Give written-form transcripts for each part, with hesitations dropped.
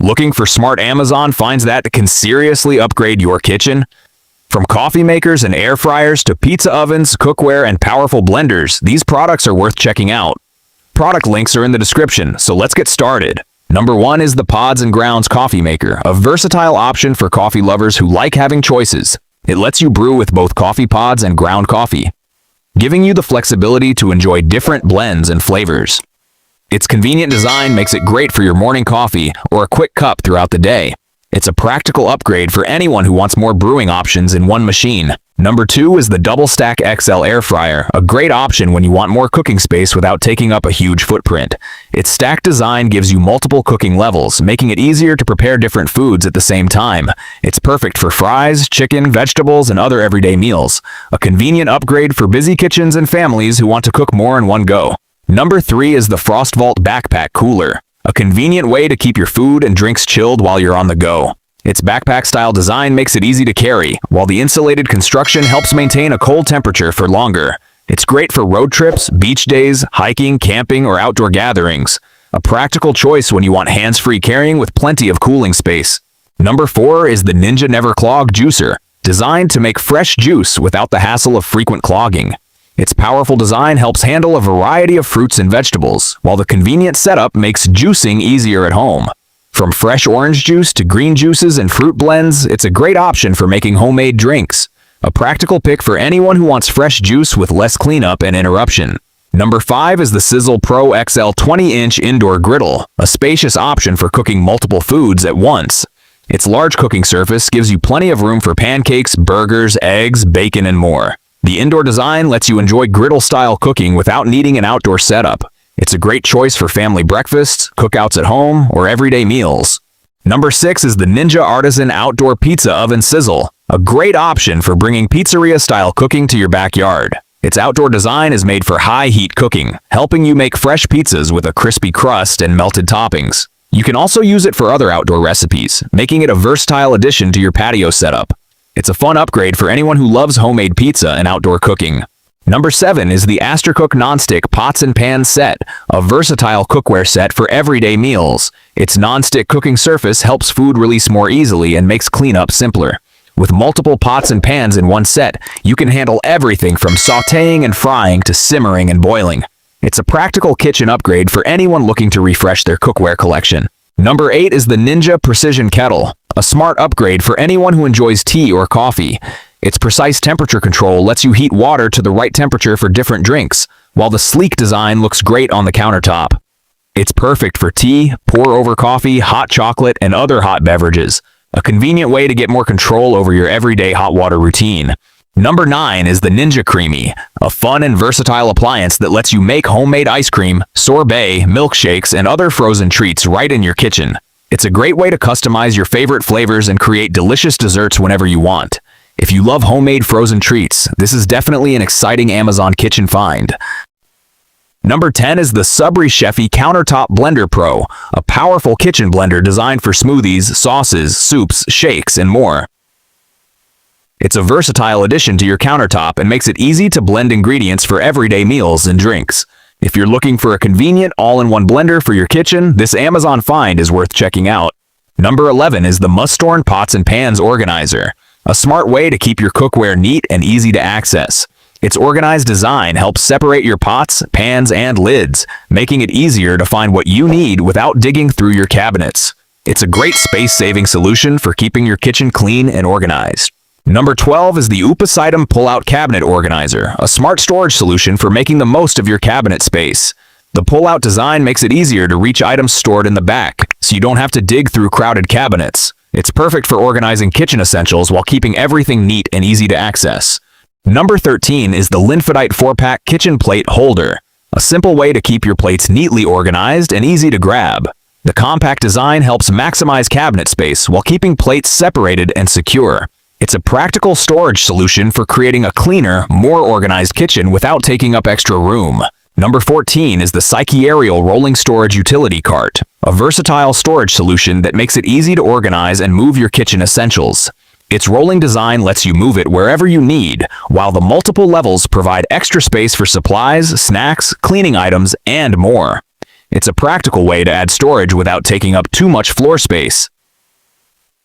Looking for smart Amazon finds that can seriously upgrade your kitchen? From coffee makers and air fryers to pizza ovens, cookware, and powerful blenders, these products are worth checking out. Product links are in the description, so let's get started. Number 1 is the Pods and Grounds Coffee Maker, a versatile option for coffee lovers who like having choices. It lets you brew with both coffee pods and ground coffee, giving you the flexibility to enjoy different blends and flavors. Its convenient design makes it great for your morning coffee or a quick cup throughout the day. It's a practical upgrade for anyone who wants more brewing options in one machine. Number 2 is the DoubleStack XL Air Fryer, a great option when you want more cooking space without taking up a huge footprint. Its stacked design gives you multiple cooking levels, making it easier to prepare different foods at the same time. It's perfect for fries, chicken, vegetables, and other everyday meals. A convenient upgrade for busy kitchens and families who want to cook more in one go. Number 3 is the FrostVault Backpack Cooler, a convenient way to keep your food and drinks chilled while you're on the go. Its backpack-style design makes it easy to carry, while the insulated construction helps maintain a cold temperature for longer. It's great for road trips, beach days, hiking, camping, or outdoor gatherings. A practical choice when you want hands-free carrying with plenty of cooling space. Number 4 is the Ninja NeverClog Juicer, designed to make fresh juice without the hassle of frequent clogging. Its powerful design helps handle a variety of fruits and vegetables, while the convenient setup makes juicing easier at home. From fresh orange juice to green juices and fruit blends, it's a great option for making homemade drinks. A practical pick for anyone who wants fresh juice with less cleanup and interruption. Number 5 is the Sizzle Pro XL 20-inch Indoor Griddle, a spacious option for cooking multiple foods at once. Its large cooking surface gives you plenty of room for pancakes, burgers, eggs, bacon, and more. The indoor design lets you enjoy griddle-style cooking without needing an outdoor setup. It's a great choice for family breakfasts, cookouts at home, or everyday meals. Number 6 is the Ninja Artisan Outdoor Pizza Oven Sizzle, a great option for bringing pizzeria-style cooking to your backyard. Its outdoor design is made for high-heat cooking, helping you make fresh pizzas with a crispy crust and melted toppings. You can also use it for other outdoor recipes, making it a versatile addition to your patio setup. It's a fun upgrade for anyone who loves homemade pizza and outdoor cooking. Number 7 is the Astercook Nonstick Pots and Pans Set, a versatile cookware set for everyday meals. Its non-stick cooking surface helps food release more easily and makes cleanup simpler. With multiple pots and pans in one set, you can handle everything from sautéing and frying to simmering and boiling. It's a practical kitchen upgrade for anyone looking to refresh their cookware collection. Number 8 is the Ninja Precision Kettle, a smart upgrade for anyone who enjoys tea or coffee. Its precise temperature control lets you heat water to the right temperature for different drinks, while the sleek design looks great on the countertop. It's perfect for tea, pour-over coffee, hot chocolate, and other hot beverages. A convenient way to get more control over your everyday hot water routine. Number 9 is the Ninja CREAMi, a fun and versatile appliance that lets you make homemade ice cream, sorbet, milkshakes, and other frozen treats right in your kitchen. It's a great way to customize your favorite flavors and create delicious desserts whenever you want. If you love homemade frozen treats, this is definitely an exciting Amazon kitchen find. Number 10 is the Subry Chefy Countertop Blender Pro, a powerful kitchen blender designed for smoothies, sauces, soups, shakes, and more. It's a versatile addition to your countertop and makes it easy to blend ingredients for everyday meals and drinks. If you're looking for a convenient all-in-one blender for your kitchen, this Amazon find is worth checking out. Number 11 is the Mustorn Pots and Pans Organizer, a smart way to keep your cookware neat and easy to access. Its organized design helps separate your pots, pans, and lids, making it easier to find what you need without digging through your cabinets. It's a great space-saving solution for keeping your kitchen clean and organized. Number 12 is the Upesitom Pull-Out Cabinet Organizer, a smart storage solution for making the most of your cabinet space. The pull-out design makes it easier to reach items stored in the back, so you don't have to dig through crowded cabinets. It's perfect for organizing kitchen essentials while keeping everything neat and easy to access. Number 13 is the Linfidite 4-pack Kitchen Plate Holder, a simple way to keep your plates neatly organized and easy to grab. The compact design helps maximize cabinet space while keeping plates separated and secure. It's a practical storage solution for creating a cleaner, more organized kitchen without taking up extra room. Number 14 is the SYKIARIOL Rolling Storage Utility Cart, a versatile storage solution that makes it easy to organize and move your kitchen essentials. Its rolling design lets you move it wherever you need, while the multiple levels provide extra space for supplies, snacks, cleaning items, and more. It's a practical way to add storage without taking up too much floor space.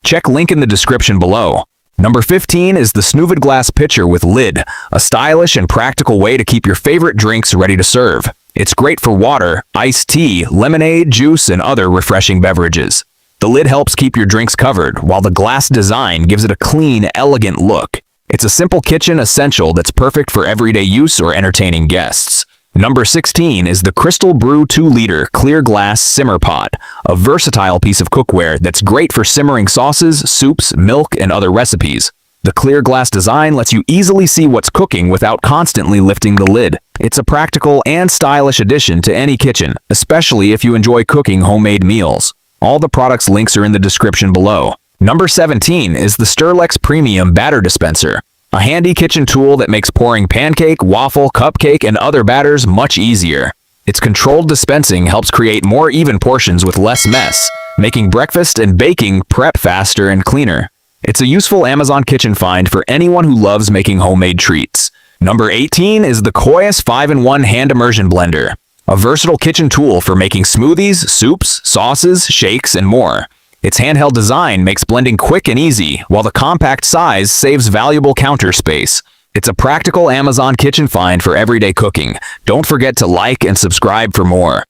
Check link in the description below. Number 15 is the Snuvid Glass Pitcher with lid, a stylish and practical way to keep your favorite drinks ready to serve. It's great for water, iced tea, lemonade, juice, and other refreshing beverages. The lid helps keep your drinks covered, while the glass design gives it a clean, elegant look. It's a simple kitchen essential that's perfect for everyday use or entertaining guests. Number 16 is the Crystalbru 2-liter clear glass simmer pot, a versatile piece of cookware that's great for simmering sauces, soups, milk, and other recipes. The clear glass design lets you easily see what's cooking without constantly lifting the lid. It's a practical and stylish addition to any kitchen, especially if you enjoy cooking homemade meals. All the products' links are in the description below. Number 17 is the STIRLEX Premium Batter Dispenser, a handy kitchen tool that makes pouring pancake, waffle, cupcake, and other batters much easier. Its controlled dispensing helps create more even portions with less mess, making breakfast and baking prep faster and cleaner. It's a useful Amazon kitchen find for anyone who loves making homemade treats. Number 18 is the KOIOS 5-in-1 Hand Immersion Blender, a versatile kitchen tool for making smoothies, soups, sauces, shakes, and more. Its handheld design makes blending quick and easy, while the compact size saves valuable counter space. It's a practical Amazon kitchen find for everyday cooking. Don't forget to like and subscribe for more.